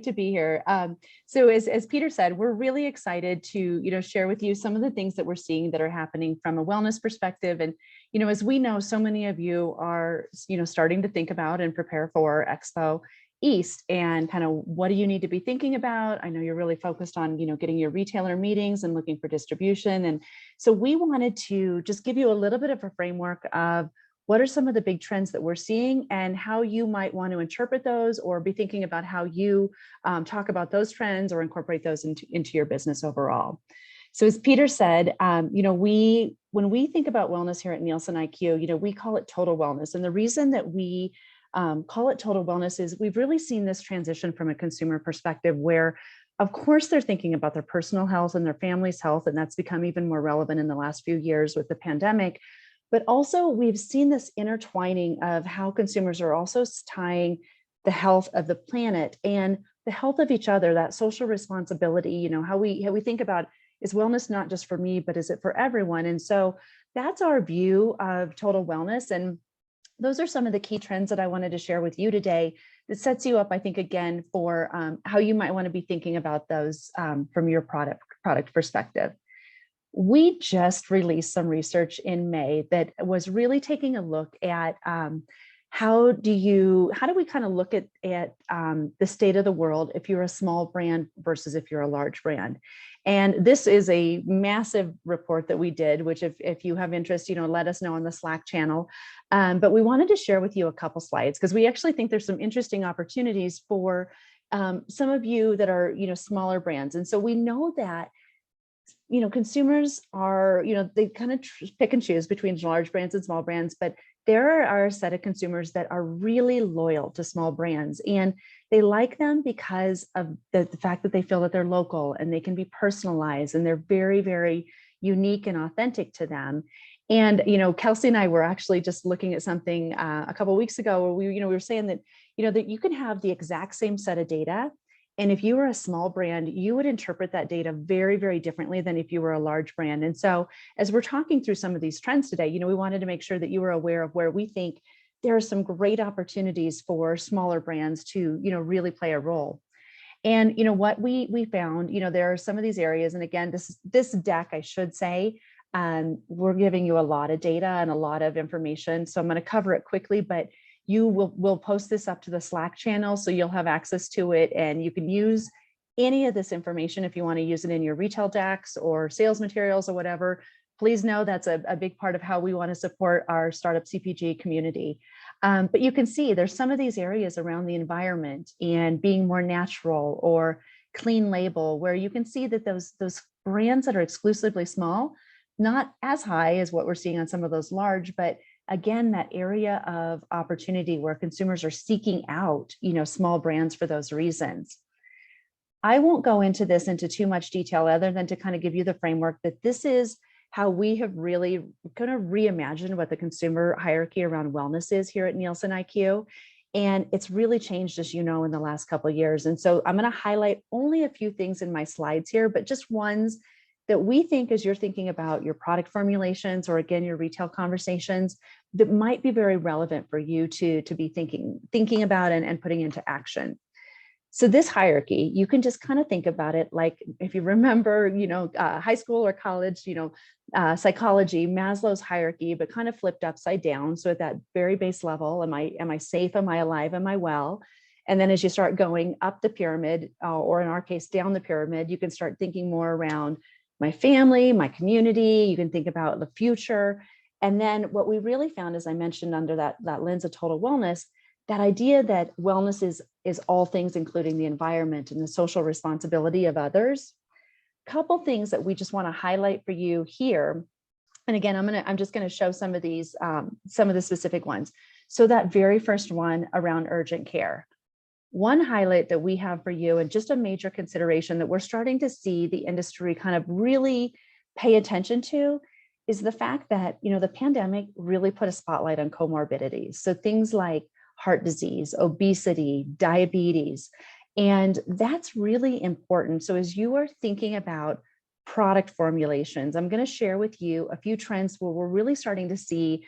to be here. So as Peter said, we're really excited to, share with you some of the things that we're seeing that are happening from a wellness perspective. And, as we know, so many of you are, starting to think about and prepare for Expo East and kind of what do you need to be thinking about? I know you're really focused on, getting your retailer meetings and looking for distribution. And so we wanted to just give you a little bit of a framework of what are some of the big trends that we're seeing and how you might want to interpret those or be thinking about how you talk about those trends or incorporate those into your business overall. So as Peter said, when we think about wellness here at 𝐁𝐈Q, we call it total wellness. And the reason that we call it total wellness is we've really seen this transition from a consumer perspective where, of course, they're thinking about their personal health and their family's health, and that's become even more relevant in the last few years with the pandemic. But also we've seen this intertwining of how consumers are also tying the health of the planet and the health of each other, that social responsibility, how we think about is wellness not just for me, but is it for everyone? And so that's our view of total wellness. And those are some of the key trends that I wanted to share with you today that sets you up, I think, again, for how you might want to be thinking about those from your product perspective. We just released some research in May that was really taking a look at how do we kind of look at the state of the world if you're a small brand versus if you're a large brand. And this is a massive report that we did, which if you have interest, let us know on the Slack channel. But we wanted to share with you a couple slides because we actually think there's some interesting opportunities for some of you that are, smaller brands. And so we know that consumers are, they kind of pick and choose between large brands and small brands, but there are a set of consumers that are really loyal to small brands and they like them because of the fact that they feel that they're local and they can be personalized and they're very, very unique and authentic to them. And, Kelsey and I were actually just looking at something a couple of weeks ago where we were saying that, that you can have the exact same set of data. And if you were a small brand, you would interpret that data very, very differently than if you were a large brand. And so as we're talking through some of these trends today, we wanted to make sure that you were aware of where we think there are some great opportunities for smaller brands to, really play a role. And, what we found, there are some of these areas. And again, this deck, I should say, we're giving you a lot of data and a lot of information. So I'm going to cover it quickly, but we'll post this up to the Slack channel so you'll have access to it and you can use any of this information if you want to use it in your retail decks or sales materials or whatever. Please know that's a big part of how we want to support our startup CPG community. But you can see there's some of these areas around the environment and being more natural or clean label where you can see that those brands that are exclusively small, not as high as what we're seeing on some of those large, but again, that area of opportunity where consumers are seeking out, small brands for those reasons. I won't go into this into too much detail other than to kind of give you the framework that this is how we have really kind of reimagined what the consumer hierarchy around wellness is here at 𝐁𝐈Q. And it's really changed, as you know, in the last couple of years. And so I'm going to highlight only a few things in my slides here, but just ones that we think as you're thinking about your product formulations or again, your retail conversations that might be very relevant for you to be thinking about and putting into action. So this hierarchy, you can just kind of think about it like if you remember, high school or college, psychology, Maslow's hierarchy, but kind of flipped upside down. So at that very base level, am I safe? Am I alive? Am I well? And then as you start going up the pyramid, or in our case, down the pyramid, you can start thinking more around my family, my community. You can think about the future. And then what we really found, as I mentioned, under that lens of total wellness, that idea that wellness is all things, including the environment and the social responsibility of others. Couple things that we just want to highlight for you here. And again, I'm just going to show some of these, some of the specific ones. So that very first one around urgent care. One highlight that we have for you and just a major consideration that we're starting to see the industry kind of really pay attention to is the fact that, the pandemic really put a spotlight on comorbidities. So things like heart disease, obesity, diabetes, and that's really important. So as you are thinking about product formulations, I'm going to share with you a few trends where we're really starting to see,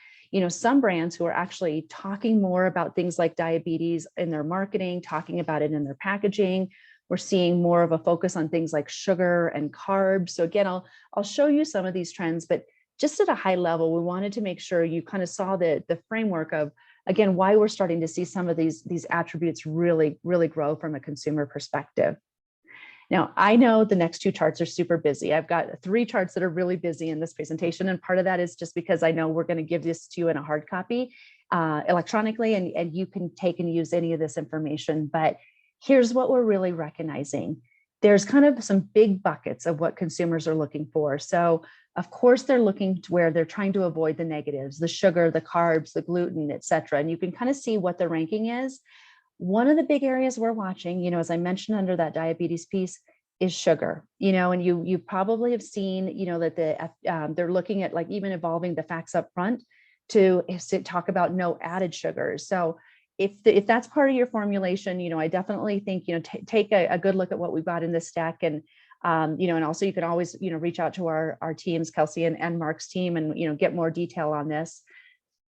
some brands who are actually talking more about things like diabetes in their marketing, talking about it in their packaging. We're seeing more of a focus on things like sugar and carbs. So again, I'll show you some of these trends, but just at a high level, we wanted to make sure you kind of saw the framework of, again, why we're starting to see some of these attributes really, really grow from a consumer perspective. Now, I know the next two charts are super busy. I've got 3 charts that are really busy in this presentation. And part of that is just because I know we're going to give this to you in a hard copy electronically, and you can take and use any of this information. But here's what we're really recognizing. There's kind of some big buckets of what consumers are looking for. So of course, they're looking to where they're trying to avoid the negatives, the sugar, the carbs, the gluten, et cetera. And you can kind of see what the ranking is. One of the big areas we're watching, as I mentioned under that diabetes piece, is sugar. And you probably have seen, that they're looking at like even evolving the facts up front to talk about no added sugars. So if that's part of your formulation, I definitely think, take a good look at what we've got in this stack. And, and also you can always, reach out to our teams, Kelsey and Mark's team, and, get more detail on this.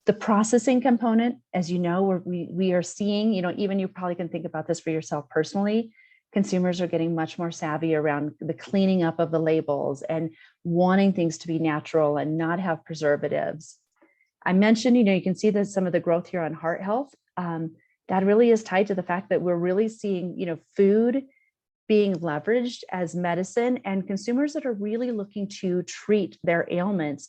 The processing component, as you know, we are seeing, even you probably can think about this for yourself personally, consumers are getting much more savvy around the cleaning up of the labels and wanting things to be natural and not have preservatives. I mentioned, you can see that some of the growth here on heart health, that really is tied to the fact that we're really seeing, food being leveraged as medicine, and consumers that are really looking to treat their ailments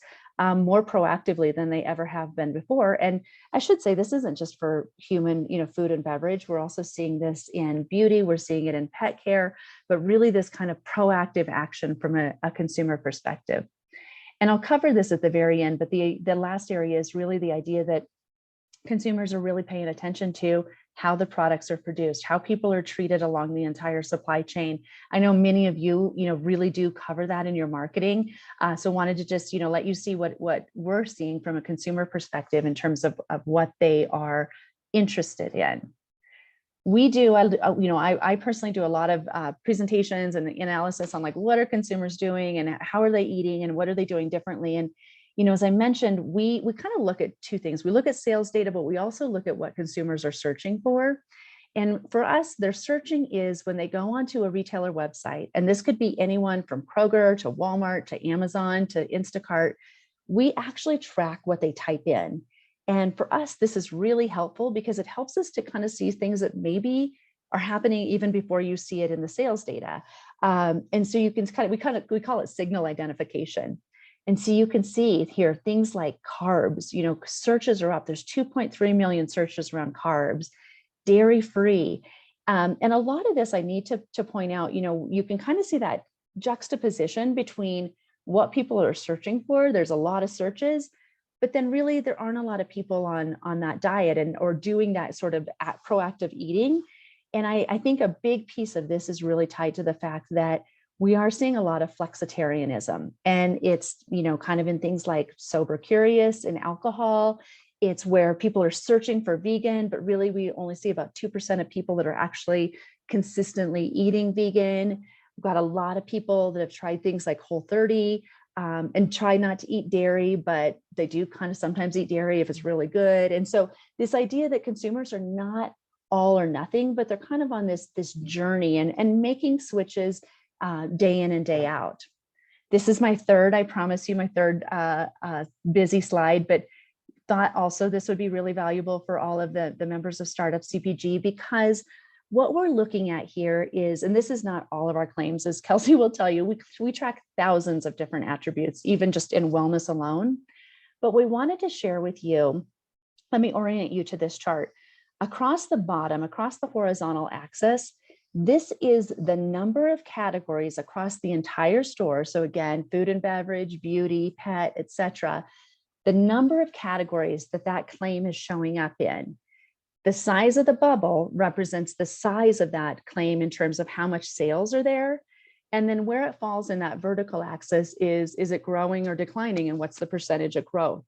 more proactively than they ever have been before. And I should say, this isn't just for human, food and beverage. We're also seeing this in beauty. We're seeing it in pet care, but really this kind of proactive action from a consumer perspective. And I'll cover this at the very end, but the last area is really the idea that consumers are really paying attention to how the products are produced, how people are treated along the entire supply chain. I know many of you, really do cover that in your marketing. So wanted to just, let you see what we're seeing from a consumer perspective in terms of what they are interested in. We do, I personally do a lot of presentations and analysis on like, what are consumers doing and how are they eating and what are they doing differently? And as I mentioned, we kind of look at 2 things. We look at sales data, but we also look at what consumers are searching for. And for us, their searching is when they go onto a retailer website, and this could be anyone from Kroger to Walmart to Amazon to Instacart, we actually track what they type in. And for us, this is really helpful because it helps us to kind of see things that maybe are happening even before you see it in the sales data. And so you can we call it signal identification. And so you can see here things like carbs, searches are up. There's 2.3 million searches around carbs, dairy-free. And a lot of this I need to point out, you can kind of see that juxtaposition between what people are searching for. There's a lot of searches, but then really there aren't a lot of people on that diet or doing that sort of proactive eating. And I think a big piece of this is really tied to the fact that we are seeing a lot of flexitarianism, and it's, kind of in things like sober curious and alcohol. It's where people are searching for vegan, but really we only see about 2% of people that are actually consistently eating vegan. We've got a lot of people that have tried things like Whole30 and try not to eat dairy, but they do kind of sometimes eat dairy if it's really good. And so this idea that consumers are not all or nothing, but they're kind of on this journey and making switches day in and day out. This is my third, I promise you, my third busy slide, but thought also this would be really valuable for all of the members of Startup CPG, because what we're looking at here is, and this is not all of our claims, as Kelsey will tell you, we track thousands of different attributes, even just in wellness alone. But we wanted to share with you, let me orient you to this chart. Across the bottom, across the horizontal axis, this is the number of categories across the entire store. So again, food and beverage, beauty, pet, etc. The number of categories that claim is showing up in. The size of the bubble represents the size of that claim in terms of how much sales are there. And then where it falls in that vertical axis is it growing or declining, and what's the percentage of growth?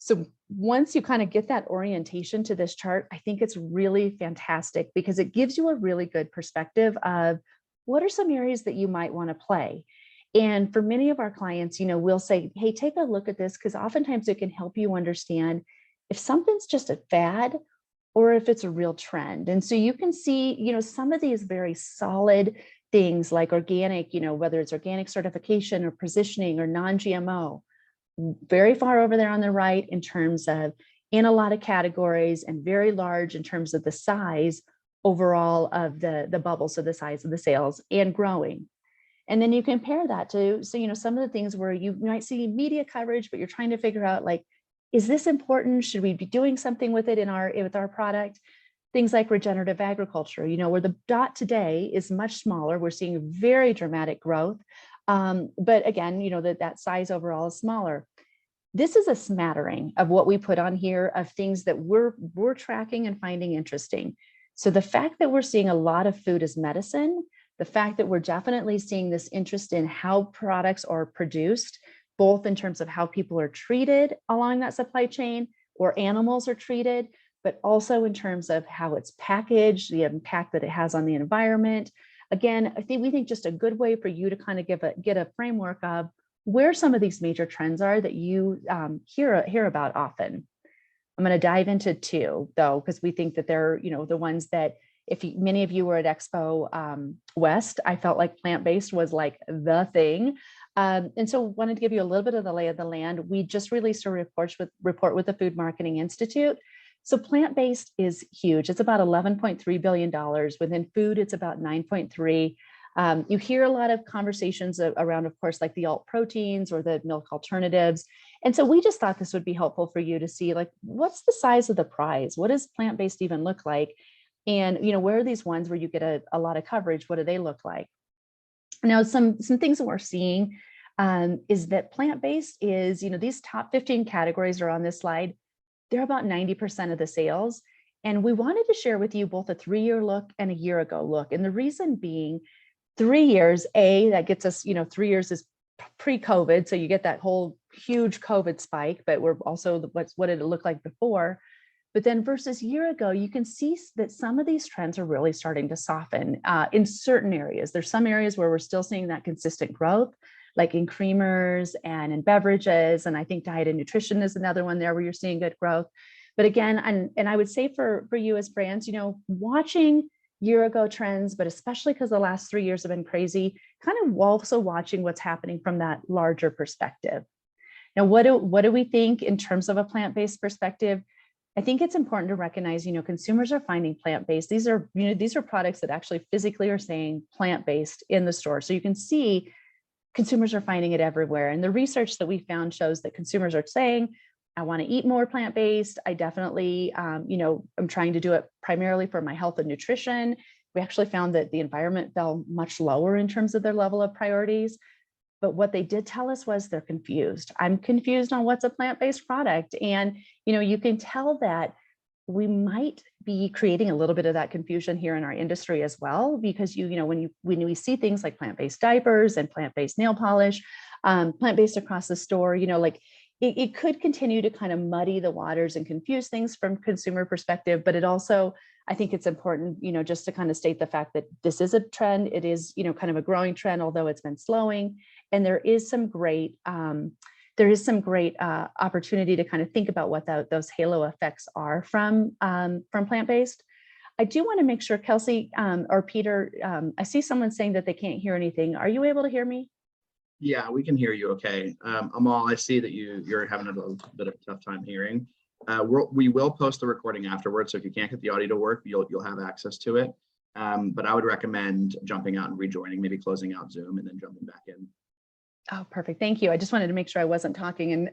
So once you kind of get that orientation to this chart, I think it's really fantastic because it gives you a really good perspective of what are some areas that you might want to play. And for many of our clients, we'll say, hey, take a look at this, because oftentimes it can help you understand if something's just a fad or if it's a real trend. And so you can see, some of these very solid things like organic, whether it's organic certification or positioning or non-GMO, very far over there on the right in terms of in a lot of categories and very large in terms of the size overall of the bubble, so the size of the sales, and growing. And then you compare that to, so, some of the things where you might see media coverage, but you're trying to figure out, like, is this important? Should we be doing something with it with our product? Things like regenerative agriculture, where the dot today is much smaller. We're seeing very dramatic growth. But again, that size overall is smaller. This is a smattering of what we put on here of things that we're tracking and finding interesting. So the fact that we're seeing a lot of food as medicine, the fact that we're definitely seeing this interest in how products are produced, both in terms of how people are treated along that supply chain or animals are treated, but also in terms of how it's packaged, the impact that it has on the environment. Again, we think just a good way for you to kind of get a framework of where some of these major trends are that you hear about often. I'm going to dive into two, though, because we think that they're, the ones that many of you were at Expo West, I felt like plant-based was like the thing. And so wanted to give you a little bit of the lay of the land. We just released a report with the Food Marketing Institute. So plant-based is huge. It's about $11.3 billion. Within food, it's about 9.3. You hear a lot of conversations around, of course, like the alt proteins or the milk alternatives. And so we just thought this would be helpful for you to see, like, what's the size of the prize? What does plant-based even look like? And, where are these ones where you get a lot of coverage? What do they look like? Now, some things that we're seeing is that plant-based is, these top 15 categories are on this slide. They're about 90% of the sales. And we wanted to share with you both a 3-year look and a year ago look. And the reason being, 3 years, that gets us, 3 years is pre-COVID. So you get that whole huge COVID spike, but we're also, what did it look like before? But then versus year ago, you can see that some of these trends are really starting to soften in certain areas. There's some areas where we're still seeing that consistent growth, like in creamers and in beverages. And I think diet and nutrition is another one there where you're seeing good growth. But again, and I would say for you as brands, watching year ago trends, but especially because the last 3 years have been crazy, kind of also watching what's happening from that larger perspective. Now, what do we think in terms of a plant-based perspective? I think it's important to recognize, consumers are finding plant-based. These are products that actually physically are saying plant-based in the store. So you can see consumers are finding it everywhere. And the research that we found shows that consumers are saying, I want to eat more plant-based. I definitely, I'm trying to do it primarily for my health and nutrition. We actually found that the environment fell much lower in terms of their level of priorities. But what they did tell us was they're confused. I'm confused on what's a plant-based product. And, you can tell that we might be creating a little bit of that confusion here in our industry as well, because when we see things like plant-based diapers and plant-based nail polish, plant-based across the store, it could continue to kind of muddy the waters and confuse things from consumer perspective. But it also, I think it's important, just to kind of state the fact that this is a trend. It is, kind of a growing trend, although it's been slowing. And there is some great opportunity to kind of think about what those halo effects are from plant-based. I do want to make sure, Kelsey or Peter, I see someone saying that they can't hear anything. Are you able to hear me? Yeah, we can hear you okay. Amal, I see that you're having a little bit of a tough time hearing. We will post the recording afterwards, so if you can't get the audio to work, you'll have access to it. But I would recommend jumping out and rejoining, maybe closing out Zoom and then jumping back in. Oh, perfect. Thank you. I just wanted to make sure I wasn't talking, and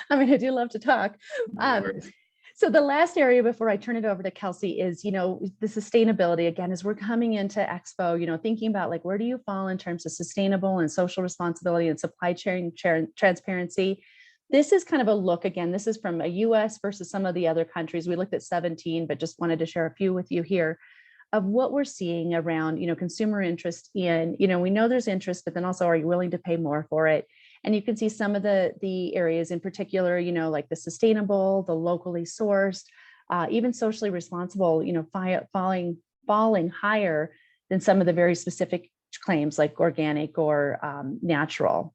I mean, I do love to talk. So the last area before I turn it over to Kelsey is, the sustainability. Again, as we're coming into Expo, thinking about, like, where do you fall in terms of sustainable and social responsibility and supply chain transparency? This is kind of a look. Again, this is from a US versus some of the other countries. We looked at 17, but just wanted to share a few with you here of what we're seeing around, consumer interest in, we know there's interest, but then also, are you willing to pay more for it? And you can see some of the areas in particular, like the sustainable, the locally sourced, even socially responsible, falling higher than some of the very specific claims like organic or natural.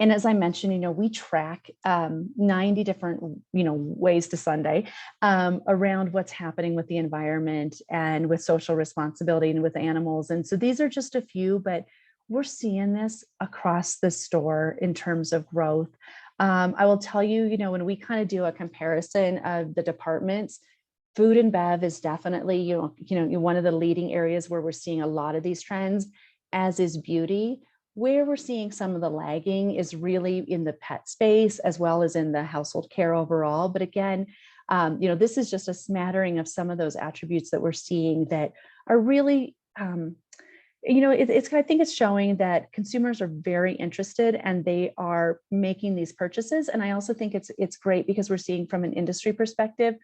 And as I mentioned, we track 90 different, ways to Sunday around what's happening with the environment and with social responsibility and with animals. And so these are just a few, but we're seeing this across the store in terms of growth. I will tell you, when we kind of do a comparison of the departments, food and bev is definitely, one of the leading areas where we're seeing a lot of these trends, as is beauty. Where we're seeing some of the lagging is really in the pet space as well as in the household care overall. But again, this is just a smattering of some of those attributes that we're seeing that are really, I think it's showing that consumers are very interested and they are making these purchases. And I also think it's great because we're seeing from an industry perspective,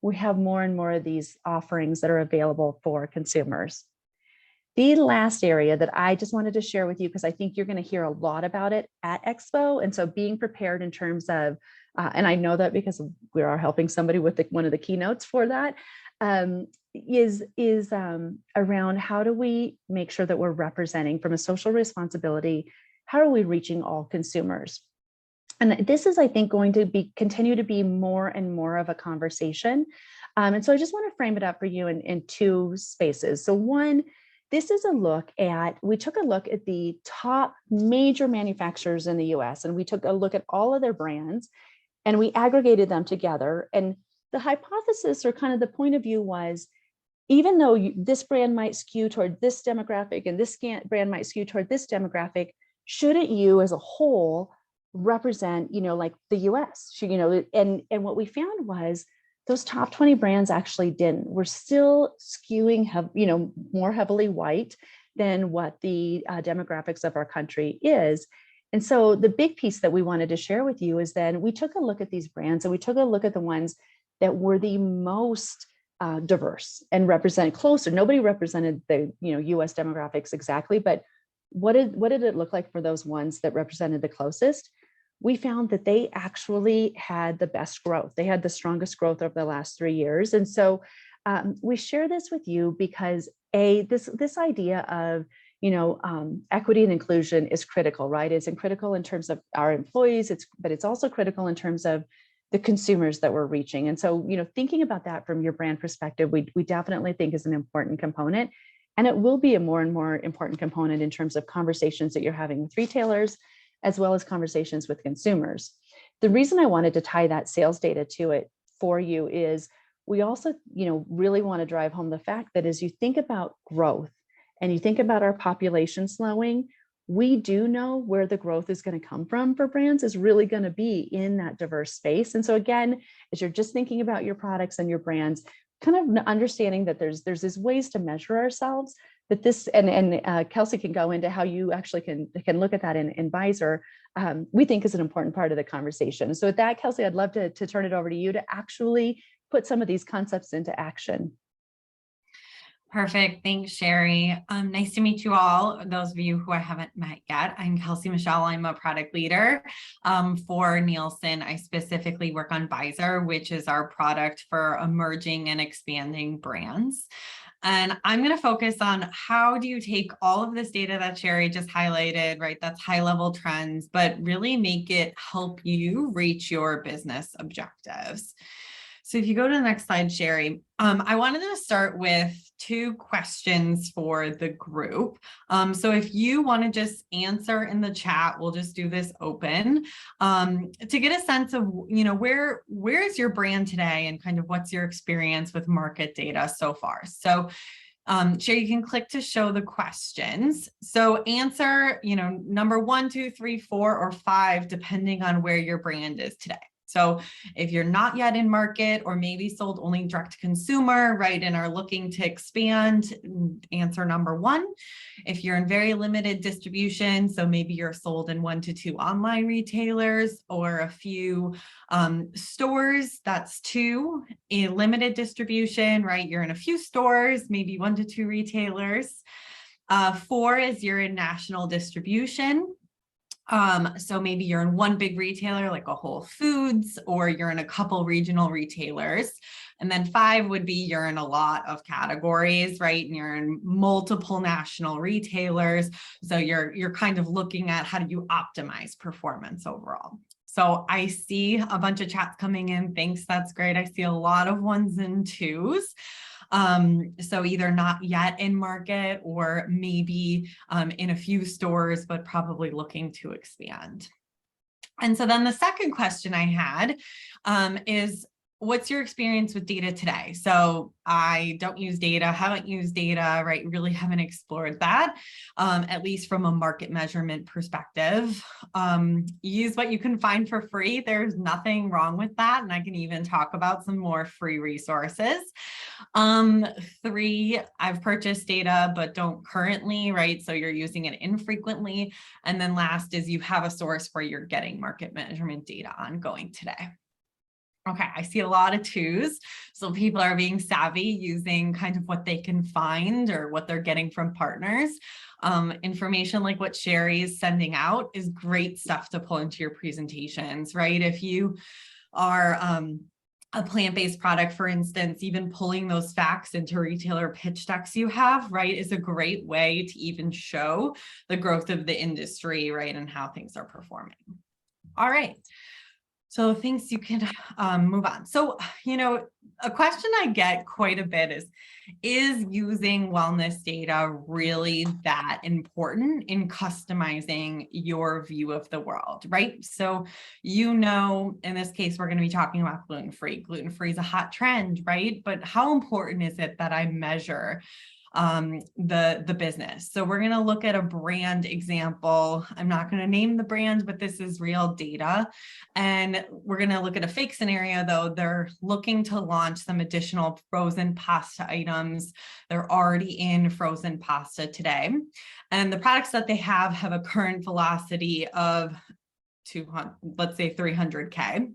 we have more and more of these offerings that are available for consumers. The last area that I just wanted to share with you, because I think you're going to hear a lot about it at Expo. And so being prepared in terms of, and I know that because we are helping somebody with one of the keynotes for that, is around how do we make sure that we're representing from a social responsibility, how are we reaching all consumers? And this is, I think, going to continue to be more and more of a conversation. And so I just want to frame it up for you in two spaces. So one, this is we took a look at the top major manufacturers in the US, and we took a look at all of their brands and we aggregated them together. And the hypothesis, or kind of the point of view, was even though this brand might skew toward this demographic and this brand might skew toward this demographic, shouldn't you as a whole represent, like the US? And what we found was those top 20 brands actually didn't. We're still skewing, more heavily white than what the demographics of our country is. And so the big piece that we wanted to share with you is then we took a look at these brands and we took a look at the ones that were the most diverse and represented closer. Nobody represented the US demographics exactly, but what did it look like for those ones that represented the closest? We found that they actually had the best growth. They had the strongest growth over the last 3 years. And so we share this with you because this idea of, equity and inclusion is critical, right? It's critical in terms of our employees, but it's also critical in terms of the consumers that we're reaching. And so, thinking about that from your brand perspective, we definitely think is an important component. And it will be a more and more important component in terms of conversations that you're having with retailers, as well as conversations with consumers. The reason I wanted to tie that sales data to it for you is we also, really want to drive home the fact that as you think about growth and you think about our population slowing, we do know where the growth is going to come from for brands is really going to be in that diverse space. And so again, as you're just thinking about your products and your brands, kind of understanding that there's these ways to measure ourselves, that this, and 𝗂𝐿𝐶ie can go into how you actually can look at that in 𝐕𝐲𝐬, we think is an important part of the conversation. So with that, 𝗂𝐿𝐶ie, I'd love to turn it over to you to actually put some of these concepts into action. Perfect. Thanks, Sherry. Nice to meet you all. Those of you who I haven't met yet, I'm 𝗂𝐿𝐶ie Michelle. I'm a product leader for Nielsen. I specifically work on 𝐕𝐲𝐬, which is our product for emerging and expanding brands. And I'm going to focus on how do you take all of this data that Sherry just highlighted, right? That's high level trends, but really make it help you reach your business objectives. So if you go to the next slide, Sherry, I wanted to start with 2 questions for the group. So if you want to just answer in the chat, we'll just do this open to get a sense of, where is your brand today and kind of what's your experience with market data so far. So Sherry, you can click to show the questions. So answer, number 1, 2, 3, 4, or 5, depending on where your brand is today. So if you're not yet in market or maybe sold only direct to consumer, right, and are looking to expand, answer number 1. If you're in very limited distribution, so maybe you're sold in 1 to 2 online retailers or a few stores, that's 2. In limited distribution, right, you're in a few stores, maybe 1 to 2 retailers. 4 is you're in national distribution. So maybe you're in one big retailer like a Whole Foods, or you're in a couple regional retailers. And then 5 would be you're in a lot of categories, right? And you're in multiple national retailers. So you're kind of looking at how do you optimize performance overall. So I see a bunch of chats coming in. Thanks, that's great. I see a lot of 1s and 2s. So either not yet in market or maybe in a few stores, but probably looking to expand. And so then the second question I had is, what's your experience with data today? So I don't use data, haven't used data, right? Really haven't explored that, at least from a market measurement perspective. Use what you can find for free. There's nothing wrong with that. And I can even talk about some more free resources. 3, I've purchased data, but don't currently, right? So you're using it infrequently. And then last is you have a source where you're getting market measurement data ongoing today. Okay, I see a lot of 2s. So people are being savvy, using kind of what they can find or what they're getting from partners. Information like what Sherry is sending out is great stuff to pull into your presentations, right? If you are a plant-based product, for instance, even pulling those facts into retailer pitch decks you have, right, is a great way to even show the growth of the industry, right, and how things are performing. All right. So things you can move on. So, you know, a question I get quite a bit is using wellness data really that important in customizing your view of the world, right? So, you know, in this case, we're going to be talking about gluten-free. Gluten-free is a hot trend, right? But how important is it that I measure the business? So we're going to look at a brand example. I'm not going to name the brand, but this is real data. And we're going to look at a fake scenario, though. They're looking to launch some additional frozen pasta items. They're already in frozen pasta today. And the products that they have a current velocity of 200, let's say 300K.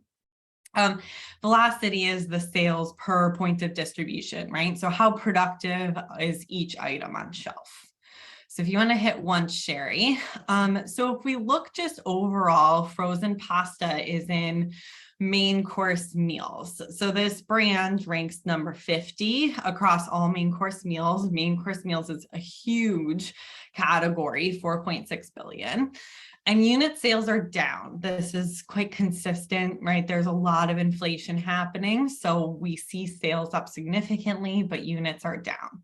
Velocity is the sales per point of distribution, right? So how productive is each item on shelf? So if you want to hit once, Sherry. So if we look just overall, frozen pasta is in main course meals. So this brand ranks number 50 across all main course meals. Main course meals is a huge category, 4.6 billion. And unit sales are down. This is quite consistent, right? There's a lot of inflation happening. So we see sales up significantly, but units are down.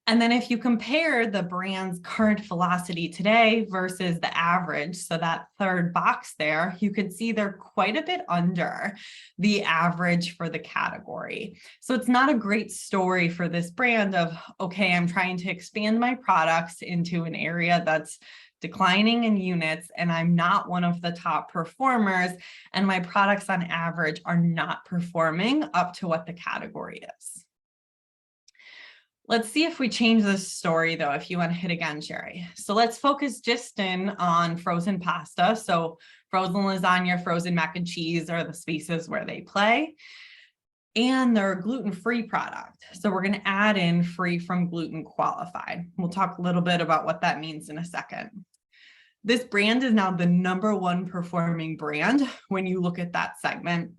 And then if you compare the brand's current velocity today versus the average, so that third box there, you can see they're quite a bit under the average for the category. So it's not a great story for this brand of, okay, I'm trying to expand my products into an area that's declining in units, and I'm not one of the top performers, and my products on average are not performing up to what the category is. Let's see if we change this story, though, if you want to hit again, Sherry. So let's focus just in on frozen pasta. So frozen lasagna, frozen mac and cheese are the spaces where they play. And they're a gluten-free product. So we're going to add in free from gluten qualified. We'll talk a little bit about what that means in a second. This brand is now the #1 performing brand when you look at that segment.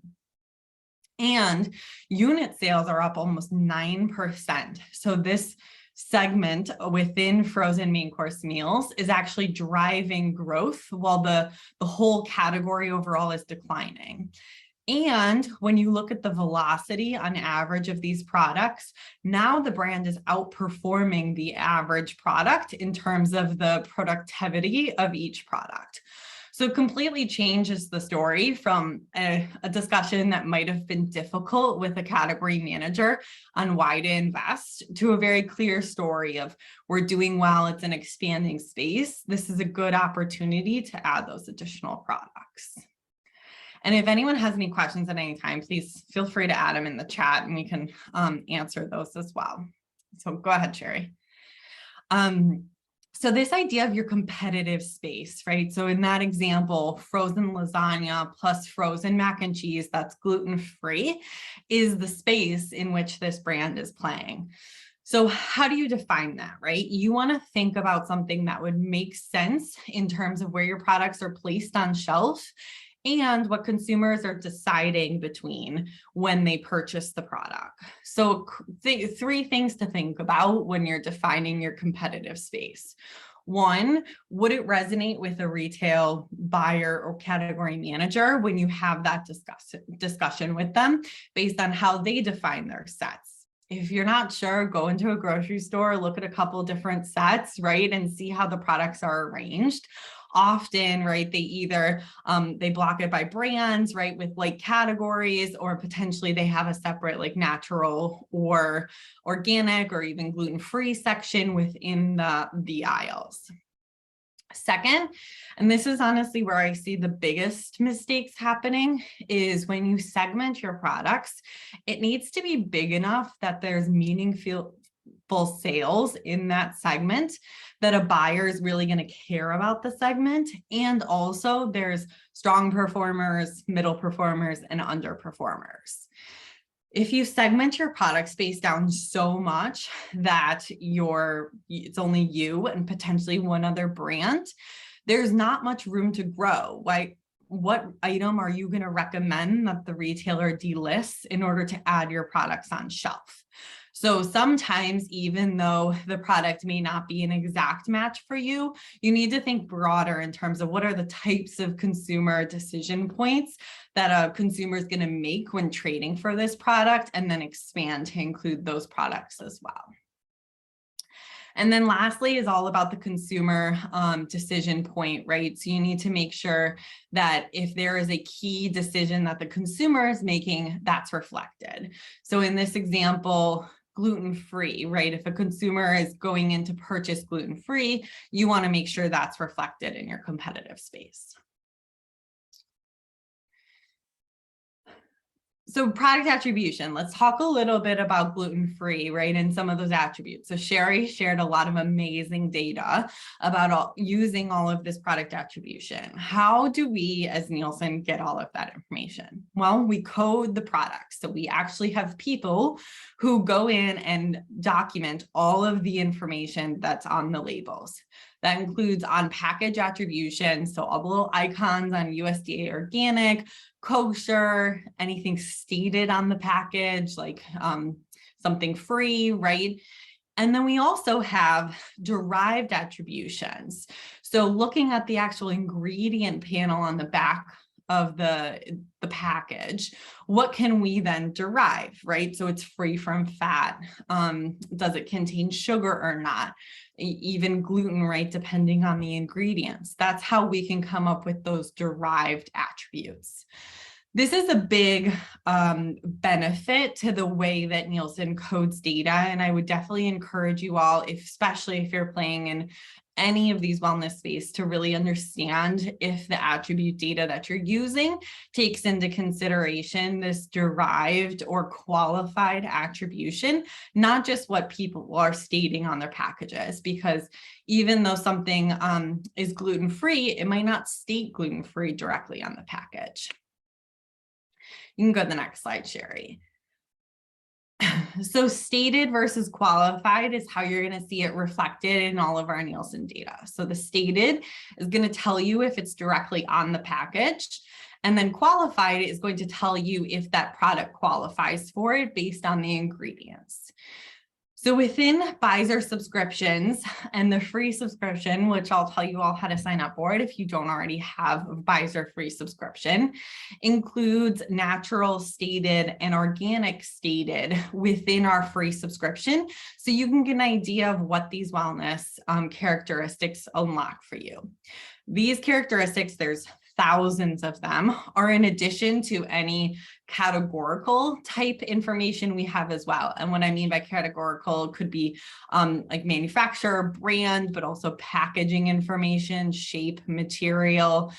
And unit sales are up almost 9%. So this segment within frozen main course meals is actually driving growth while the whole category overall is declining. And when you look at the velocity on average of these products, now the brand is outperforming the average product in terms of the productivity of each product. So it completely changes the story from a discussion that might have been difficult with a category manager on why to invest to a very clear story of we're doing well, it's an expanding space. This is a good opportunity to add those additional products. And if anyone has any questions at any time, please feel free to add them in the chat and we can answer those as well. So go ahead, Sherry. So this idea of your competitive space, right? So in that example, frozen lasagna plus frozen mac and cheese that's gluten-free is the space in which this brand is playing. So how do you define that, right? You want to think about something that would make sense in terms of where your products are placed on shelf and what consumers are deciding between when they purchase the product. So three things to think about when you're defining your competitive space. One, would it resonate with a retail buyer or category manager when you have that discussion with them based on how they define their sets? If you're not sure, go into a grocery store, look at a couple different sets, right, and see how the products are arranged. Often, right, they either they block it by brands, right, with like categories, or potentially they have a separate like natural or organic or even gluten-free section within the aisles. Second, and this is honestly where I see the biggest mistakes happening, is when you segment your products, it needs to be big enough that there's meaningful sales in that segment, that a buyer is really going to care about the segment. And also there's strong performers, middle performers, and underperformers. If you segment your product space down so much that it's only you and potentially one other brand, there's not much room to grow. Like, what item are you going to recommend that the retailer delists in order to add your products on shelf? So sometimes, even though the product may not be an exact match for you, you need to think broader in terms of what are the types of consumer decision points that a consumer is going to make when trading for this product, and then expand to include those products as well. And then lastly is all about the consumer decision point, right? So you need to make sure that if there is a key decision that the consumer is making, that's reflected. So in this example, gluten-free, right? If a consumer is going in to purchase gluten-free, you want to make sure that's reflected in your competitive space. So product attribution, let's talk a little bit about gluten-free, right? And some of those attributes. So Sherry shared a lot of amazing data about using all of this product attribution. How do we as Nielsen get all of that information? Well, we code the products. So we actually have people who go in and document all of the information that's on the labels. That includes on package attribution, so all the little icons on USDA organic, kosher, anything stated on the package, like something free, right? And then we also have derived attributions. So looking at the actual ingredient panel on the back of the package, what can we then derive, right? So it's free from fat. Does it contain sugar or not? Even gluten, right? Depending on the ingredients. That's how we can come up with those derived attributes. This is a big benefit to the way that Nielsen codes data. And I would definitely encourage you all, especially if you're playing in any of these wellness space, to really understand if the attribute data that you're using takes into consideration this derived or qualified attribution, not just what people are stating on their packages, because even though something is gluten-free, it might not state gluten-free directly on the package. You can go to the next slide, Sherry. So stated versus qualified is how you're going to see it reflected in all of our Nielsen data. So the stated is going to tell you if it's directly on the package, and then qualified is going to tell you if that product qualifies for it based on the ingredients. So within Pfizer subscriptions and the free subscription, which I'll tell you all how to sign up for it if you don't already have a Pfizer free subscription, includes natural stated and organic stated within our free subscription. So you can get an idea of what these wellness characteristics unlock for you. These characteristics, there's thousands of them, are in addition to any categorical type information we have as well. And what I mean by categorical could be like manufacturer, brand, but also packaging information, shape, material,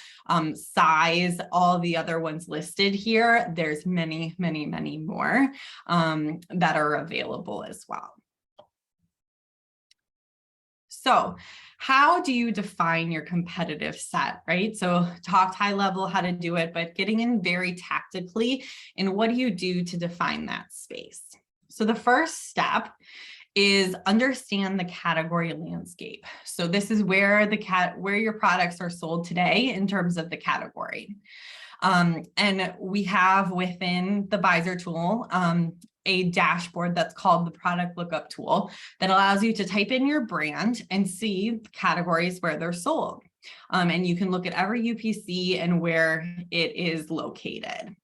size, all the other ones listed here. There's many, many, many more that are available as well. So how do you define your competitive set, right? So talked high level how to do it, but getting in very tactically in what do you do to define that space? So the first step is understand the category landscape. So this is where where your products are sold today in terms of the category. And we have within the 𝐕𝐲𝐢𝐧 tool, a dashboard that's called the product lookup tool that allows you to type in your brand and see categories where they're sold. And you can look at every UPC and where it is located.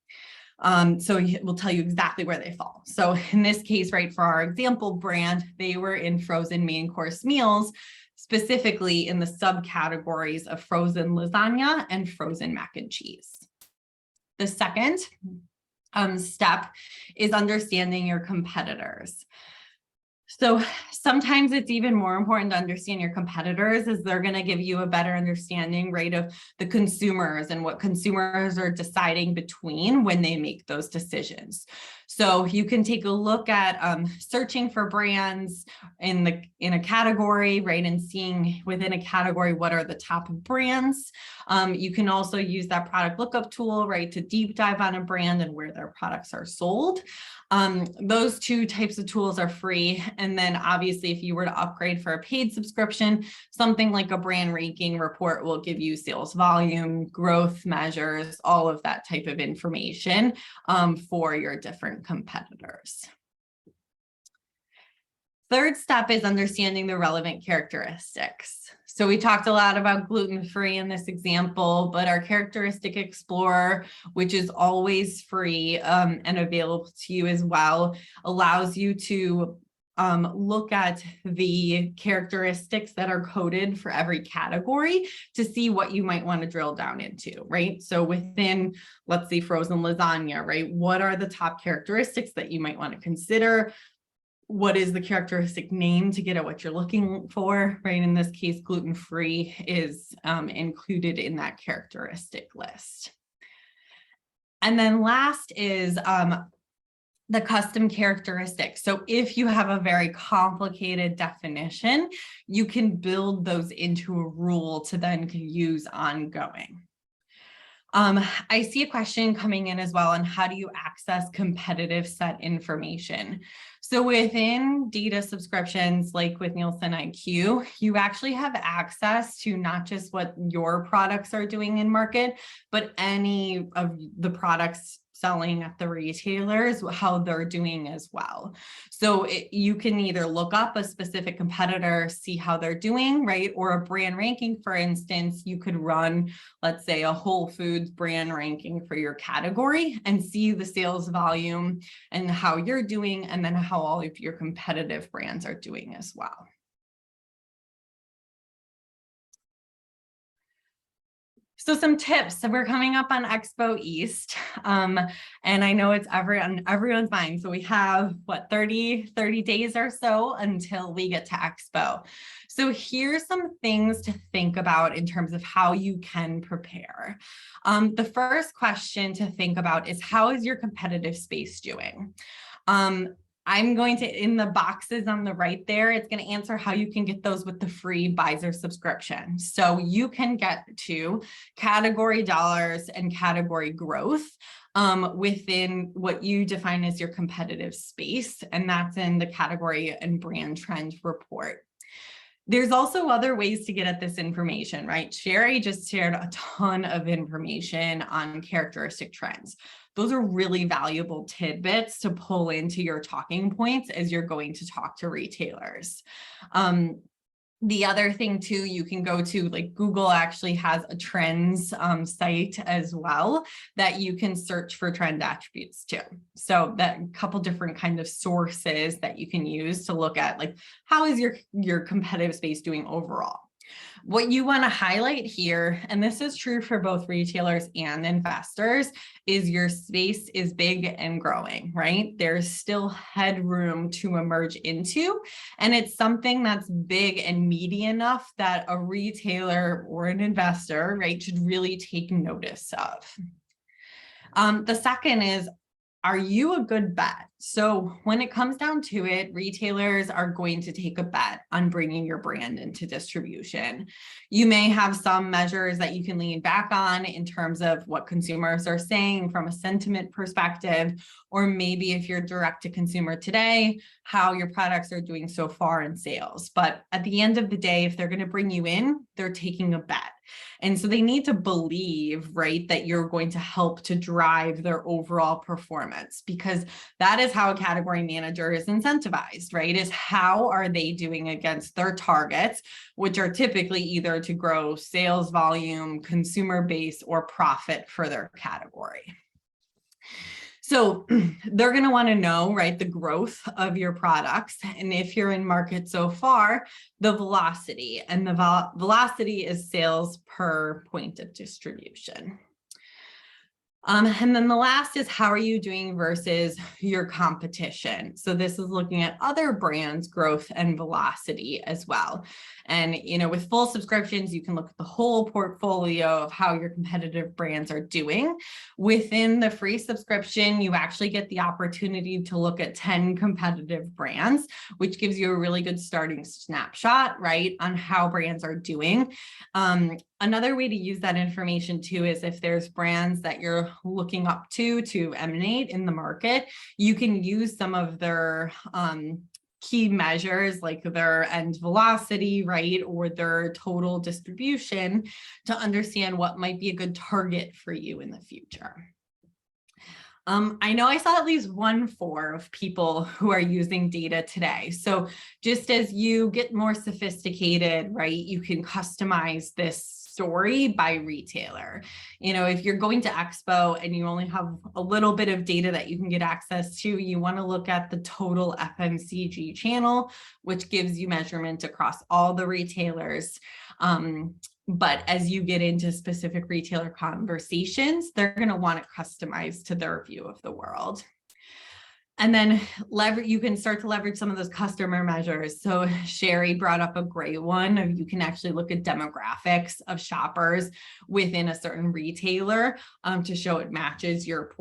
So it will tell you exactly where they fall. So in this case, right, for our example brand, they were in frozen main course meals, specifically in the subcategories of frozen lasagna and frozen mac and cheese. The second step is understanding your competitors. So sometimes it's even more important to understand your competitors, as they're going to give you a better understanding, right, of the consumers and what consumers are deciding between when they make those decisions. So you can take a look at searching for brands in a category, right, and seeing within a category what are the top brands. You can also use that product lookup tool, right, to deep dive on a brand and where their products are sold. Those two types of tools are free. And then obviously, if you were to upgrade for a paid subscription, something like a brand ranking report will give you sales volume, growth measures, all of that type of information for your different competitors. Third step is understanding the relevant characteristics. So we talked a lot about gluten-free in this example, but our Characteristic Explorer, which is always free and available to you as well, allows you to look at the characteristics that are coded for every category to see what you might want to drill down into, right? So within, let's say, frozen lasagna, right? What are the top characteristics that you might want to consider? What is the characteristic name to get at what you're looking for, right? In this case, gluten-free is included in that characteristic list. And then last is the custom characteristics. So if you have a very complicated definition, you can build those into a rule to then use ongoing. I see a question coming in as well on how do you access competitive set information? So within data subscriptions, like with Nielsen IQ, you actually have access to not just what your products are doing in market, but any of the products selling at the retailers, how they're doing as well. So you can either look up a specific competitor, see how they're doing, right? Or a brand ranking, for instance, you could run, let's say, a Whole Foods brand ranking for your category and see the sales volume and how you're doing, and then how all of your competitive brands are doing as well. So some tips. So we're coming up on Expo East, and I know it's on everyone's mind. So we have, what, 30 days or so until we get to Expo. So here's some things to think about in terms of how you can prepare. The first question to think about is, how is your competitive space doing? I'm going to, in the boxes on the right there, it's going to answer how you can get those with the free 𝐕𝐲𝐢𝐧 subscription. So you can get to category dollars and category growth within what you define as your competitive space, and that's in the category and brand trend report. There's also other ways to get at this information, right? Sherry just shared a ton of information on characteristic trends. Those are really valuable tidbits to pull into your talking points as you're going to talk to retailers. The other thing too, you can go to, like, Google actually has a trends site as well that you can search for trend attributes too. So that a couple different kind of sources that you can use to look at, like, how is your competitive space doing overall. What you want to highlight here, and this is true for both retailers and investors, is your space is big and growing, right? There's still headroom to emerge into, and it's something that's big and meaty enough that a retailer or an investor, right, should really take notice of. The second is, are you a good bet? So when it comes down to it, retailers are going to take a bet on bringing your brand into distribution. You may have some measures that you can lean back on in terms of what consumers are saying from a sentiment perspective, or maybe if you're direct to consumer today, how your products are doing so far in sales. But at the end of the day, if they're going to bring you in, they're taking a bet. And so they need to believe, right, that you're going to help to drive their overall performance, because that is how a category manager is incentivized, right? Is how are they doing against their targets, which are typically either to grow sales volume, consumer base, or profit for their category. So they're going to want to know, right, the growth of your products. And if you're in market so far, the velocity, and the velocity is sales per point of distribution. And then the last is how are you doing versus your competition? So this is looking at other brands' growth and velocity as well. And, you know, with full subscriptions, you can look at the whole portfolio of how your competitive brands are doing. Within the free subscription, you actually get the opportunity to look at 10 competitive brands, which gives you a really good starting snapshot, right, on how brands are doing. Another way to use that information too is if there's brands that you're looking up to emanate in the market, you can use some of their key measures like their end velocity, right, or their total distribution to understand what might be a good target for you in the future. I know I saw at least 1/4 of people who are using data today. So just as you get more sophisticated, right, you can customize this story by retailer. You know, if you're going to Expo and you only have a little bit of data that you can get access to, you want to look at the total FMCG channel, which gives you measurement across all the retailers. But as you get into specific retailer conversations, they're going to want it customized to their view of the world. And then you can start to leverage some of those customer measures. So Sherry brought up a great one of you can actually look at demographics of shoppers within a certain retailer to show it matches your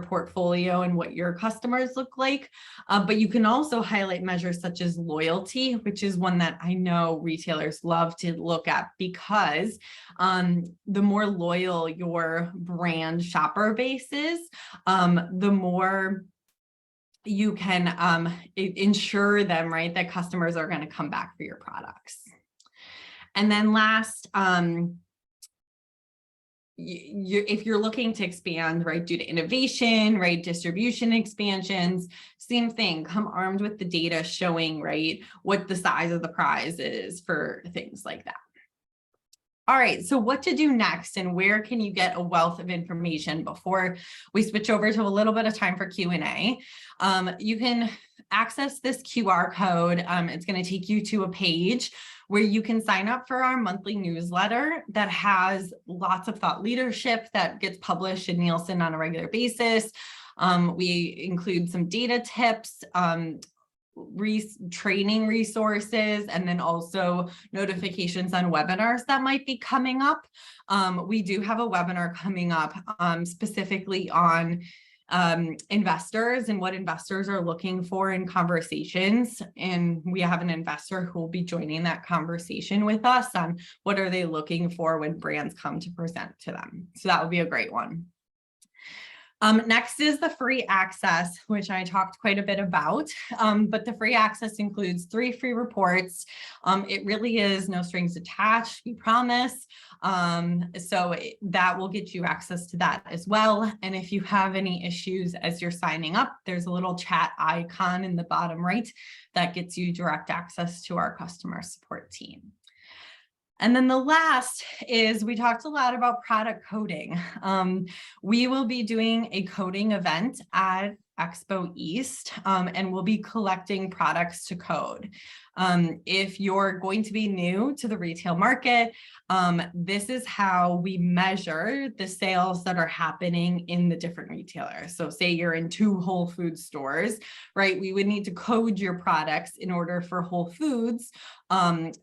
portfolio and what your customers look like. But you can also highlight measures such as loyalty, which is one that I know retailers love to look at because the more loyal your brand shopper base is, the more you can ensure them, right, that customers are going to come back for your products. And then last, if you're looking to expand, right, due to innovation, right, distribution expansions, same thing, come armed with the data showing, right, what the size of the prize is for things like that. All right, so what to do next and where can you get a wealth of information before we switch over to a little bit of time for Q&A? You can access this QR code. It's going to take you to a page where you can sign up for our monthly newsletter that has lots of thought leadership that gets published in Nielsen on a regular basis. We include some data tips, training resources, and then also notifications on webinars that might be coming up. We do have a webinar coming up specifically on investors and what investors are looking for in conversations. And we have an investor who will be joining that conversation with us on what are they looking for when brands come to present to them. So that would be a great one. Next is the free access, which I talked quite a bit about, but the free access includes 3 free reports. It really is no strings attached, we promise. So that will get you access to that as well. And if you have any issues as you're signing up, there's a little chat icon in the bottom right that gets you direct access to our customer support team. And then the last is we talked a lot about product coding. We will be doing a coding event at Expo East, and we'll be collecting products to code. If you're going to be new to the retail market, this is how we measure the sales that are happening in the different retailers. So say you're in 2 Whole Foods stores, right? We would need to code your products in order for Whole Foods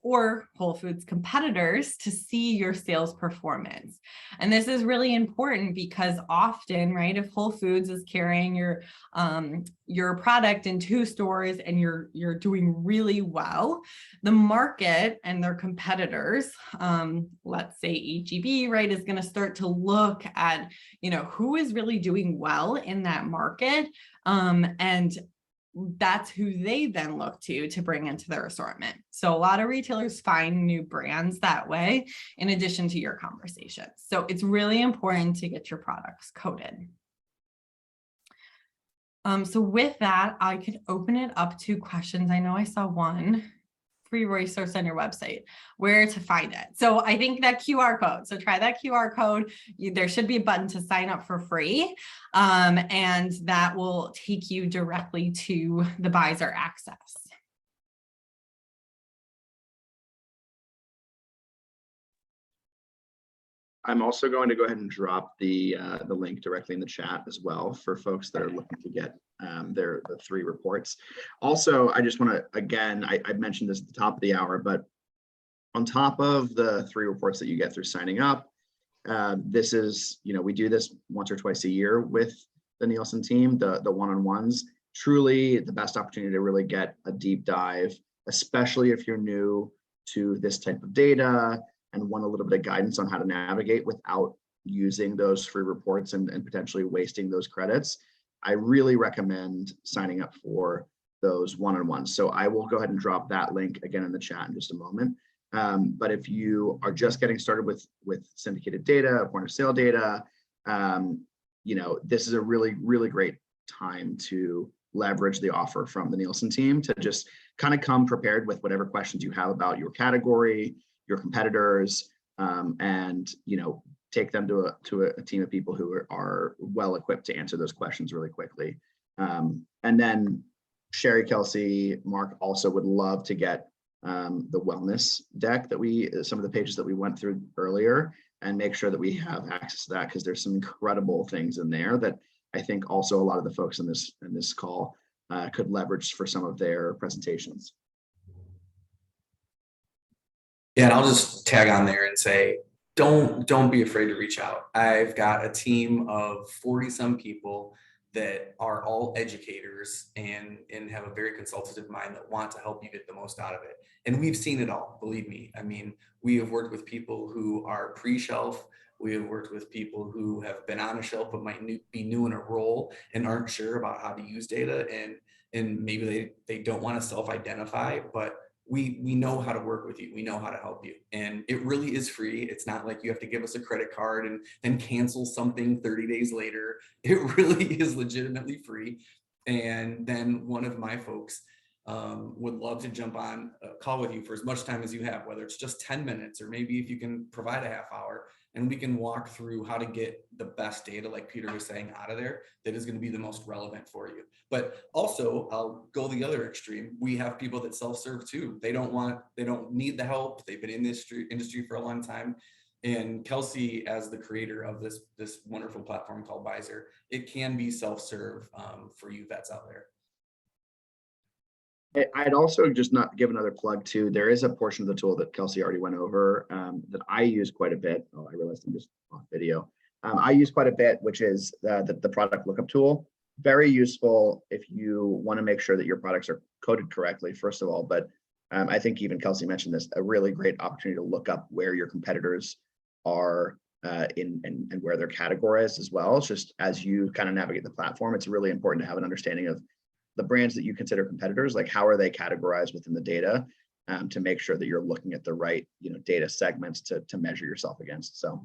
or Whole Foods competitors to see your sales performance. And this is really important because often, right, if Whole Foods is carrying your your product in 2 stores and you're doing really well, the market and their competitors, let's say 𝐂𝐵, right, is going to start to look at, who is really doing well in that market. And that's who they then look to bring into their assortment. So a lot of retailers find new brands that way, in addition to your conversations. So it's really important to get your products coded. So with that, I could open it up to questions. I know I saw one. Free resource on your website, where to find it. So I think that QR code. So try that QR code. There should be a button to sign up for free. And that will take you directly to the 𝐕𝐢𝐲 access. I'm also going to go ahead and drop the link directly in the chat as well for folks that are looking to get the 3 reports. Also, I just want to, again, I mentioned this at the top of the hour, but on top of the 3 reports that you get through signing up, this is, we do this once or twice a year with the Nielsen team, the one-on-ones. Truly the best opportunity to really get a deep dive, especially if you're new to this type of data and want a little bit of guidance on how to navigate without using those free reports and potentially wasting those credits. I really recommend signing up for those one-on-ones. So I will go ahead and drop that link again in the chat in just a moment. But if you are just getting started with syndicated data, point of sale data, this is a really, really great time to leverage the offer from the Nielsen team to just kind of come prepared with whatever questions you have about your category, your competitors, and take them to a team of people who are well equipped to answer those questions really quickly. And then Sherry, Kelsey, Mark also would love to get the wellness deck that some of the pages that we went through earlier, and make sure that we have access to that, because there's some incredible things in there that I think also a lot of the folks in this call could leverage for some of their presentations. Yeah, and I'll just tag on there and say, don't be afraid to reach out. I've got a team of 40-some people that are all educators and have a very consultative mind that want to help you get the most out of it. And we've seen it all, believe me. I mean, we have worked with people who are pre-shelf. We have worked with people who have been on a shelf but might be new in a role and aren't sure about how to use data, and maybe they don't want to self-identify, but we know how to work with you. We know how to help you. And it really is free. It's not like you have to give us a credit card and then cancel something 30 days later. It really is legitimately free. And then one of my folks would love to jump on a call with you for as much time as you have, whether it's just 10 minutes or maybe if you can provide a half hour, and we can walk through how to get the best data, like Peter was saying, out of there that is going to be the most relevant for you. But also, I'll go the other extreme. We have people that self-serve too. They don't need the help. They've been in this industry for a long time. And Kelsey, as the creator of this wonderful platform called 𝐕𝐢𝐲, it can be self-serve for you vets out there. I'd also just not give another plug too. There is a portion of the tool that Kelsey already went over that I use quite a bit. Oh, I realized I'm just off video. I use quite a bit, which is the product lookup tool. Very useful if you want to make sure that your products are coded correctly, first of all. But I think even Kelsey mentioned this, a really great opportunity to look up where your competitors are and where their category is as well. It's just as you kind of navigate the platform, it's really important to have an understanding of the brands that you consider competitors, like how are they categorized within the data, to make sure that you're looking at the right data segments to measure yourself against. So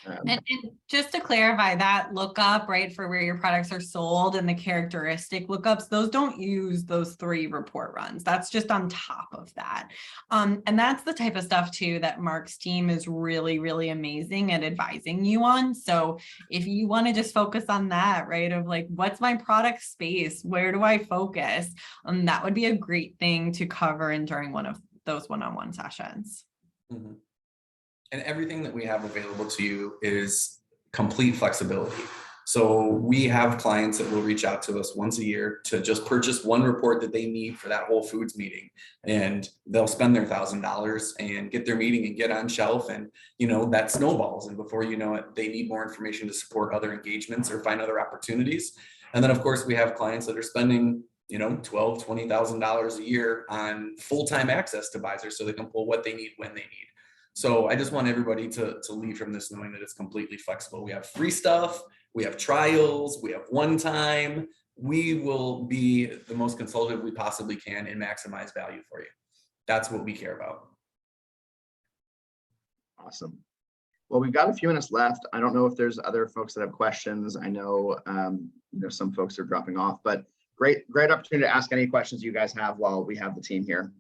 and just to clarify, that lookup, right, for where your products are sold and the characteristic lookups, those don't use those 3 report runs. That's just on top of that. And that's the type of stuff too that Mark's team is really, really amazing at advising you on. So if you want to just focus on that, right, of like, what's my product space? Where do I focus? That would be a great thing to cover in during one of those one-on-one sessions. Mm-hmm. And everything that we have available to you is complete flexibility. So we have clients that will reach out to us once a year to just purchase one report that they need for that Whole Foods meeting. And they'll spend their $1,000 and get their meeting and get on shelf, and that snowballs. And before you know it, they need more information to support other engagements or find other opportunities. And then of course we have clients that are spending, you know, $12,000, $20,000 a year on full-time access to 𝐕𝐲𝑒r so they can pull what they need when they need. So I just want everybody to leave from this knowing that it's completely flexible. We have free stuff, we have trials, we have one time. We will be the most consultative we possibly can and maximize value for you. That's what we care about. Awesome. Well, we've got a few minutes left. I don't know if there's other folks that have questions. I know, you know, some folks are dropping off, but great opportunity to ask any questions you guys have while we have the team here.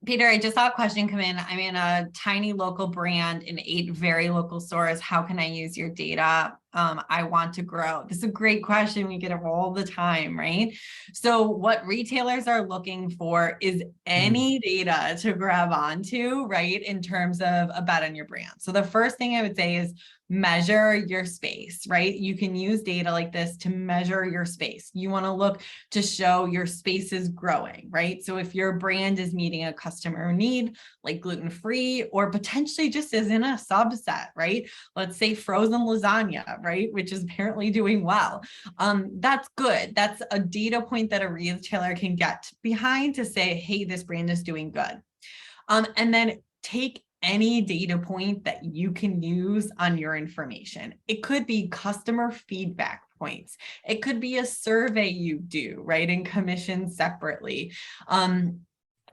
Peter, I just saw a question come in. I'm in a tiny local brand in 8 very local stores. How can I use your data? I want to grow. This is a great question. We get it all the time, right? So what retailers are looking for is any data to grab onto, right? In terms of a bet on your brand. So the first thing I would say is measure your space, right? You can use data like this to measure your space. You want to look to show your space is growing, right? So if your brand is meeting a customer need like gluten-free or potentially just is in a subset, right? Let's say frozen lasagna, right? Which is apparently doing well. That's good. That's a data point that a retailer can get behind to say, hey, this brand is doing good. And then take any data point that you can use on your information. It could be customer feedback points. It could be a survey you do, right? And commission separately.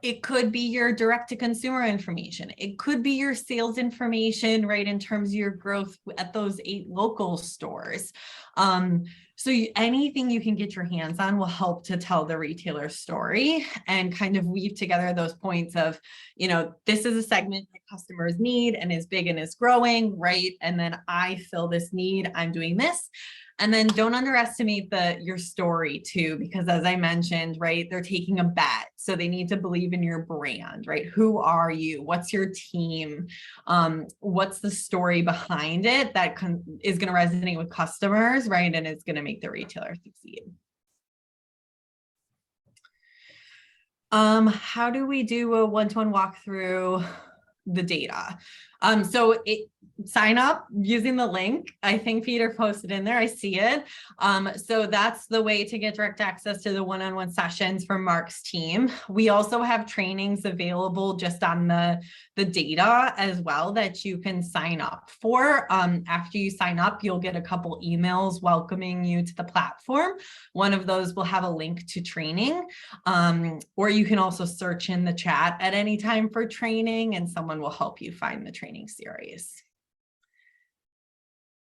It could be your direct to consumer information. It could be your sales information, right? In terms of your growth at those 8 local stores. So anything you can get your hands on will help to tell the retailer story and kind of weave together those points of, you know, this is a segment that customers need and is big and is growing, right? And then I fill this need, I'm doing this. And then don't underestimate your story too, because as I mentioned, right, they're taking a bet. So they need to believe in your brand, right? Who are you? What's your team? What's the story behind it that is going to resonate with customers, right? And it's going to make the retailer succeed. How do we do a one-to-one walkthrough the data? Sign up using the link. I think Peter posted in there. I see it. So that's the way to get direct access to the one-on-one sessions from Mark's team. We also have trainings available just on the data as well that you can sign up for. After you sign up, you'll get a couple emails welcoming you to the platform. One of those will have a link to training, or you can also search in the chat at any time for training and someone will help you find the training series.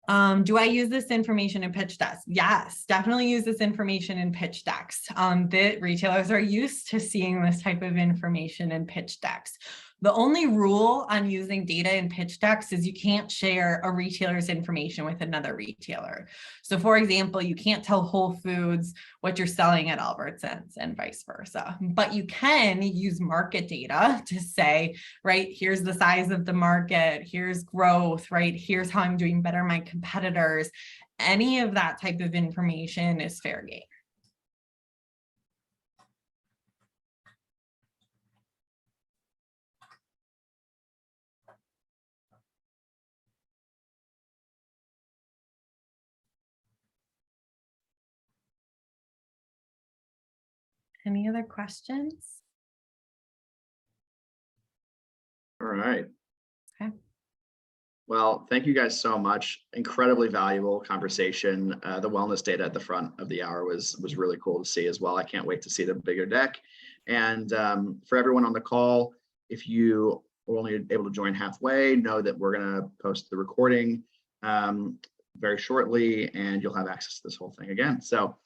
Do I use this information in pitch decks? Yes, definitely use this information in pitch decks. The retailers are used to seeing this type of information in pitch decks. The only rule on using data in pitch decks is you can't share a retailer's information with another retailer. So for example, you can't tell Whole Foods what you're selling at Albertsons and vice versa, but you can use market data to say, right, here's the size of the market, here's growth, right, here's how I'm doing better than my competitors. Any of that type of information is fair game. Any other questions? All right. Okay. Well, thank you guys so much. Incredibly valuable conversation. The wellness data at the front of the hour was really cool to see as well. I can't wait to see the bigger deck. And for everyone on the call, if you were only able to join halfway, know that we're going to post the recording very shortly, and you'll have access to this whole thing again. So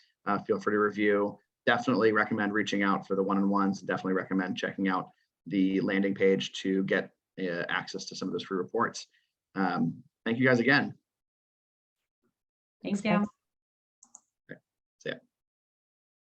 feel free to review. Definitely recommend reaching out for the one-on-ones. Definitely recommend checking out the landing page to get access to some of those free reports. Thank you guys again. Thanks, Dan.